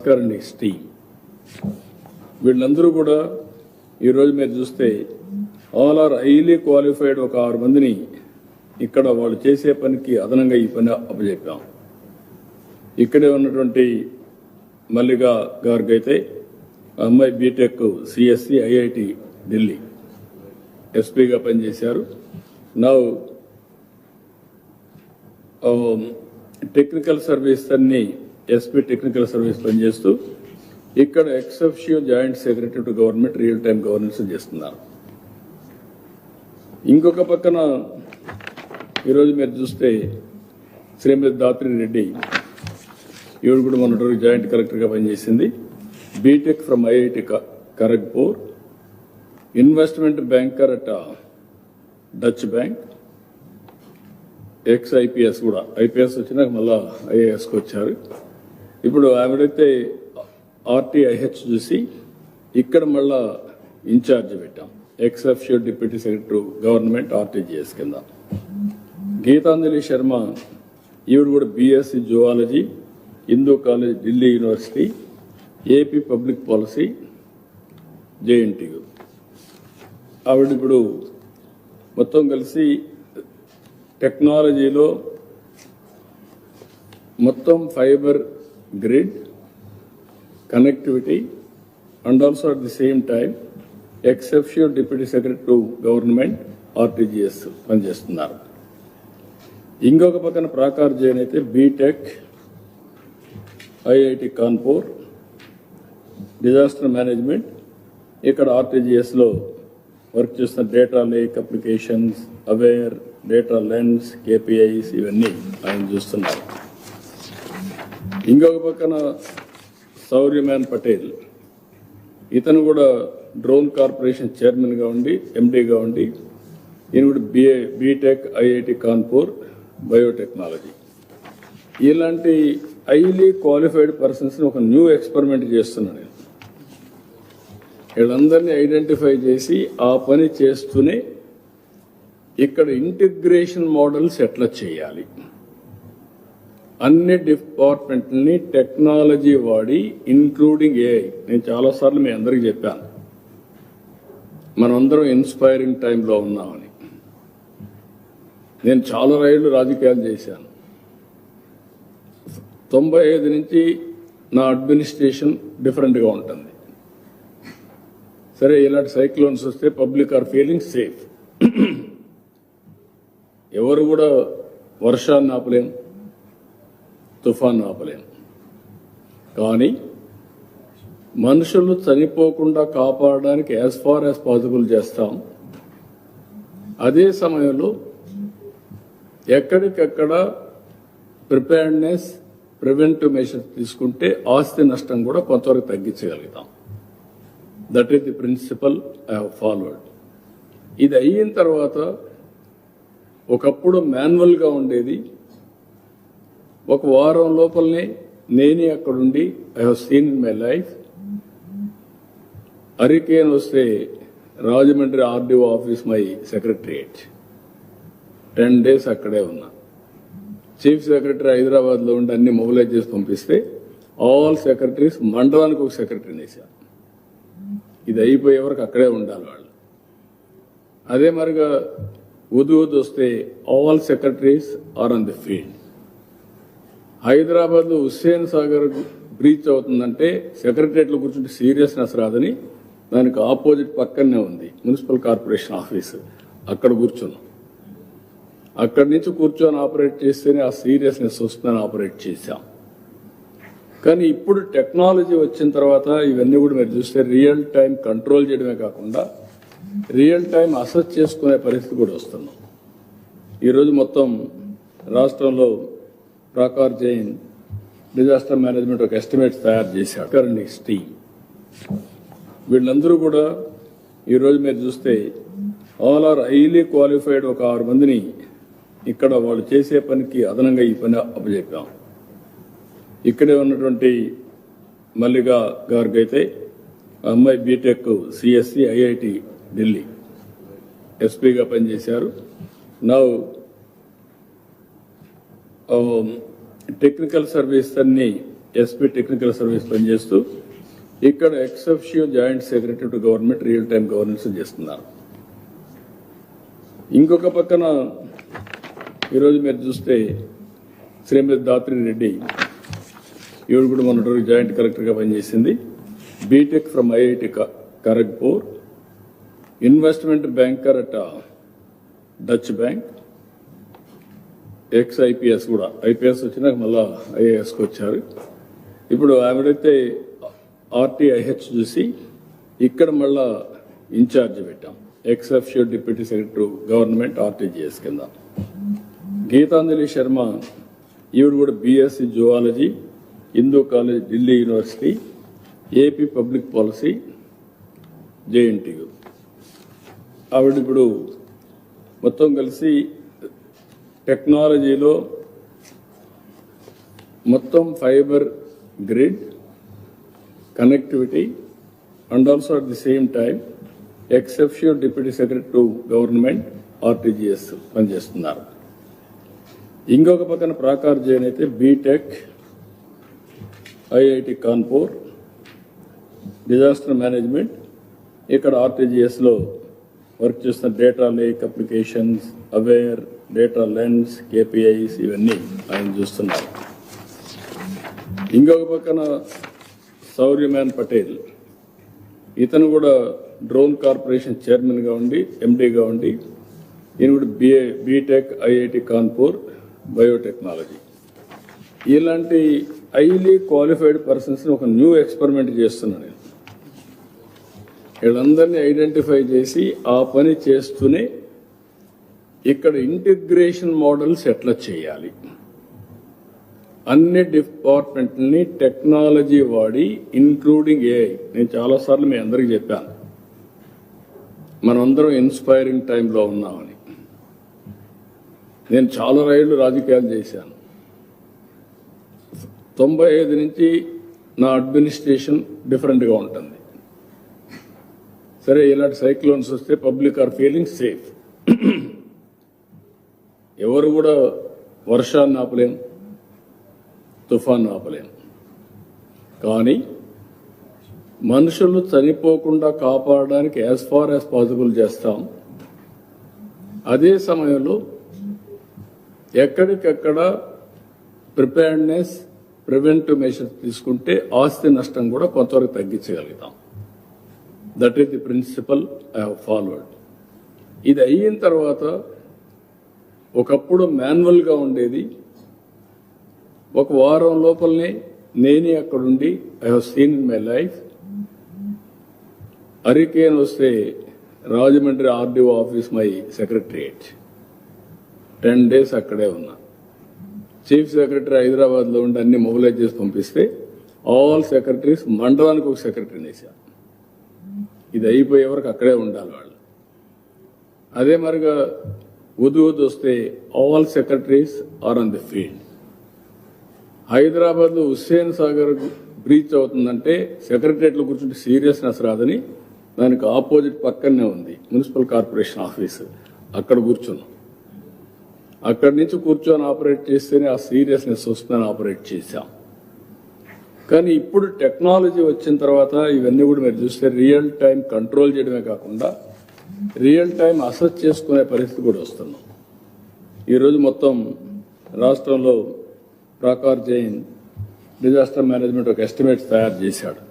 Bhaskar and his team వీళ్ళందరూ కూడా ఈరోజు మీరు చూస్తే ఆల్ ఆర్ హైలీ క్వాలిఫైడ్. ఒక 6 మందిని ఇక్కడ వాళ్ళు చేసే పనికి అదనంగా ఈ పని అప్పచెప్పాం. ఇక్కడే ఉన్నటువంటి మల్లిగా గారికి అయితే అమ్మాయి బీటెక్ సిఎస్సి ఐఐటి ఢిల్లీ ఎస్పీగా పనిచేశారు. నా టెక్నికల్ సర్వీస్ అన్ని ఎస్పీ టెక్నికల్ సర్వీస్ పనిచేస్తూ ఇక్కడ ex officio joint secretary to government real time governance చేస్తున్నారు. ఇంకొక పక్కన ఈరోజు మీరు చూస్తే శ్రీమతి దాత్రి రెడ్డి ఈవిడ కూడా మొన్నటి రోజు జాయింట్ కలెక్టర్గా పనిచేసింది. BTech from IIT Kharagpur, investment banker at Deutsche Bank, ex IPS కూడా. ఐపీఎస్ వచ్చినాక మళ్ళా ఐఏఎస్కి వచ్చారు. ఇప్పుడు ఆవిడైతే ఆర్టీఐహెచ్ చూసి ఇక్కడ మళ్ళా ఇన్ఛార్జ్ పెట్టాం, ex officio deputy secretary government RTGS కింద. గీతాంజలి శర్మ ఈవిడ కూడా BSc zoology, Hindu college Delhi university, AP public policy JNTU. ఆవిడ ఇప్పుడు మొత్తం కలిసి టెక్నాలజీలో మొత్తం fibre grid connectivity and also at the same time ex officio deputy secretary to government RTGS పనిచేస్తున్నారు. ఇంకొక పక్కన ప్రాకార్ జైన్ అయితే BTech IIT Kanpur disaster management, ఇక్కడ ఆర్టీజీఎస్లో వర్క్ చేస్తున్న data lake applications, aware, data lens, KPIs ఇవన్నీ ఆయన చూస్తున్నారు. ఇంకొక పక్కన సౌర్యమాన్ పటేల్, ఇతను కూడా డ్రోన్ కార్పొరేషన్ చైర్మన్గా ఉండి ఎండీగా ఉండి ఈయన కూడా బీటెక్ ఐఐటి కాన్పూర్ బయోటెక్నాలజీ. ఇలాంటి హైలీ క్వాలిఫైడ్ పర్సన్స్ని ఒక న్యూ ఎక్స్పెరిమెంట్ చేస్తున్నాను నేను. వీళ్ళందరినీ ఐడెంటిఫై చేసి ఆ పని చేస్తూనే ఇక్కడ ఇంటిగ్రేషన్ మోడల్స్ ఎట్లా చేయాలి, అన్ని డిపార్ట్మెంట్ని టెక్నాలజీ వాడి ఇంక్లూడింగ్ ఏఐ. నేను చాలాసార్లు మీ అందరికీ చెప్పాను, మనమందరం ఇన్స్పైరింగ్ టైంలో ఉన్నామని. నేను చాలా రైళ్లు రాజకీయాలు చేశాను. 95 నుంచి నా అడ్మినిస్ట్రేషన్ డిఫరెంట్గా ఉంటుంది. సరే, ఇలాంటి సైక్లోన్స్ వస్తే పబ్లిక్ ఆర్ ఫీలింగ్ సేఫ్. ఎవరు కూడా వర్షాన్ని ఆపలేం, తుఫాన్ ఆపలేం. కానీ మనుషులు చనిపోకుండా కాపాడడానికి యాజ్ ఫార్ యాజ్ పాసిబుల్ చేస్తాం. అదే సమయంలో ఎక్కడికెక్కడ ప్రిపేర్డ్నెస్, ప్రివెంటివ్ మెషర్స్ తీసుకుంటే ఆస్తి నష్టం కూడా కొంతవరకు తగ్గించగలుగుతాం. That is the principle I have followed. ఇది అయిన తర్వాత ఒకప్పుడు మాన్యువల్గా ఉండేది. ఒక వారం లోపలనే నేనే అక్కడుండి I have seen in my life. Hurricane వస్తే Rajahmundry RDO office my secretariat 10 days అక్కడే ఉన్నా. చీఫ్ సెక్రటరీ హైదరాబాద్లో ఉండి అన్ని మొబిలైజ్ చేసి పంపిస్తే ఆల్ సెక్రటరీస్ మండలానికి ఒక సెక్రటరీని వేశారు. ఇది అయిపోయే వరకు అక్కడే ఉండాలి వాళ్ళు. అదే మరిగా ఉదు వస్తే all secretaries are on the field. హైదరాబాద్లో హుస్సేన్ సాగర్ బ్రీచ్ అవుతుందంటే సెక్రటరియట్లో కూర్చుంటే సీరియస్నెస్ రాదని దానికి ఆపోజిట్ పక్కనే ఉంది మున్సిపల్ కార్పొరేషన్ ఆఫీసు. అక్కడ కూర్చున్నాం. అక్కడి నుంచి కూర్చొని ఆపరేట్ చేస్తేనే ఆ సీరియస్నెస్ వస్తుందని ఆపరేట్ చేశాం. కానీ ఇప్పుడు టెక్నాలజీ వచ్చిన తర్వాత ఇవన్నీ కూడా మీరు చూస్తే రియల్ టైం కంట్రోల్ చేయడమే కాకుండా రియల్ టైం అసెస్ చేసుకునే పరిస్థితి కూడా వస్తున్నాం. ఈరోజు మొత్తం రాష్ట్రంలో ప్రాకార్ జైన్ డిజాస్టర్ మేనేజ్మెంట్ ఒక ఎస్టిమేట్స్ తయారు చేశారు అండ్ హిస్ టీమ్. వీళ్ళందరూ కూడా ఈరోజు మీరు చూస్తే ఆల్ ఆర్ హైలీ క్వాలిఫైడ్. ఒక 6 మందిని ఇక్కడ వాళ్ళు చేసే పనికి అదనంగా ఈ పని అప్పచెప్పాం. ఇక్కడే ఉన్నటువంటి మల్లిగా గారికి అయితే అమ్మాయి బీటెక్ సిఎస్సి ఐఐటి ఢిల్లీ ఎస్పీగా పనిచేశారు. నా టెక్నికల్ సర్వీస్ అన్ని ఎస్పీ టెక్నికల్ సర్వీస్ పనిచేస్తూ ఇక్కడ ex officio joint secretary to government real time governance చేస్తున్నారు. ఇంకొక పక్కన ఈరోజు మీరు చూస్తే శ్రీమతి దాత్రి రెడ్డి ఈవిడ కూడా మొన్నటి రోజు జాయింట్ కలెక్టర్గా పనిచేసింది. BTech from IIT Kharagpur, investment banker at Deutsche Bank, ex IPS కూడా, ఐపీఎస్ వచ్చినాక మళ్ళా ఐఏఎస్కి వచ్చారు. ఇప్పుడు ఆవిడైతే ఆర్టీఐహెచ్ చూసి ఇక్కడ మళ్ళా ఇన్ఛార్జ్ పెట్టాం, ex officio deputy secretary government RTGS కింద. గీతాంజలి శర్మ ఈవిడ కూడా BSc zoology, Hindu college Delhi university, AP public policy, JNTU. ఆవిడ ఇప్పుడు మొత్తం కలిసి టెక్నాలజీలో మొత్తం fibre grid connectivity and also at the same time ex officio deputy secretary to government RTGS పనిచేస్తున్నారు. ఇంకొక పక్కన ప్రాకార్ జైన్ అయితే BTech IIT Kanpur, disaster management, ఇక్కడ ఆర్టీజీఎస్లో వర్క్ చేస్తున్న data lake applications, aware, data lens, KPIs ఇవన్నీ ఆయన చూస్తున్నారు. ఇంకొక పక్కన సౌర్యమాన్ పటేల్, ఇతను కూడా డ్రోన్ కార్పొరేషన్ చైర్మన్గా ఉండి ఎండీగా ఉండి, ఈయన కూడా బీటెక్ ఐఐటి కాన్పూర్ బయోటెక్నాలజీ. ఇలాంటి హైలీ క్వాలిఫైడ్ పర్సన్స్ని ఒక న్యూ ఎక్స్పెరిమెంట్ చేస్తున్నాను నేను. వీళ్ళందరినీ ఐడెంటిఫై చేసి ఆ పని చేస్తూనే ఇక్కడ ఇంటిగ్రేషన్ మోడల్స్ ఎట్లా చేయాలి, అన్ని డిపార్ట్మెంట్ని టెక్నాలజీ వాడి ఇంక్లూడింగ్ ఏఐ. నేను చాలాసార్లు మీ అందరికీ చెప్పాను, మనమందరం ఇన్స్పైరింగ్ టైంలో ఉన్నామని. నేను చాలా రైళ్లు రాజకీయాలు చేశాను. 95 నుంచి నా అడ్మినిస్ట్రేషన్ డిఫరెంట్గా ఉంటుంది. సరే, ఇలాంటి సైక్లోన్స్ వస్తే పబ్లిక్ ఆర్ ఫీలింగ్ సేఫ్. ఎవరు కూడా వర్షాన్ని ఆపలేం, తుఫాను ఆపలేం. కానీ మనుషులు చనిపోకుండా కాపాడడానికి యాజ్ ఫార్ యాజ్ పాసిబుల్ చేస్తాం. అదే సమయంలో ఎక్కడికక్కడ ప్రిపేర్డ్నెస్, ప్రివెంటివ్ మెషర్స్ తీసుకుంటే ఆస్తి నష్టం కూడా కొంతవరకు తగ్గించగలుగుతాం. That is the principle I have followed. ఇది అయిన తర్వాత ఒకప్పుడు మాన్యువల్గా ఉండేది, ఒక వారం లోపలనే నేనే అక్కడుండి I have seen in my life. Hurricane వస్తే Rajahmundry RDO office my secretariat, 10 days అక్కడే ఉన్నా. చీఫ్ సెక్రటరీ హైదరాబాద్లో ఉండి అన్ని మొబిలైజ్ చేసి పంపిస్తే ఆల్ సెక్రటరీస్ మండలానికి ఒక సెక్రటరీని వేశారు. ఇది అయిపోయే వరకు అక్కడే ఉండాలి వాళ్ళు. అదే మరిగా ఉదు వస్తే all secretaries are on the field. హైదరాబాద్లో హుస్సేన్ సాగర్ బ్రీచ్ అవుతుందంటే సెక్రటరియట్లో కూర్చుంటే సీరియస్నెస్ రాదని దానికి ఆపోజిట్ పక్కనే ఉంది మున్సిపల్ కార్పొరేషన్ ఆఫీసు, అక్కడ కూర్చున్నాం. అక్కడి నుంచి కూర్చొని ఆపరేట్ చేస్తేనే ఆ సీరియస్నెస్ వస్తుందని ఆపరేట్ చేశాం. కానీ ఇప్పుడు టెక్నాలజీ వచ్చిన తర్వాత ఇవన్నీ కూడా మీరు చూస్తే రియల్ టైం కంట్రోల్ చేయడమే కాకుండా రియల్ టైం అసెస్ చేసుకునే పరిస్థితి కూడా వస్తున్నాం. ఈరోజు మొత్తం రాష్ట్రంలో ప్రాకార్ జైన్ డిజాస్టర్ మేనేజ్మెంట్ ఒక ఎస్టిమేట్స్ తయారు చేశాడు.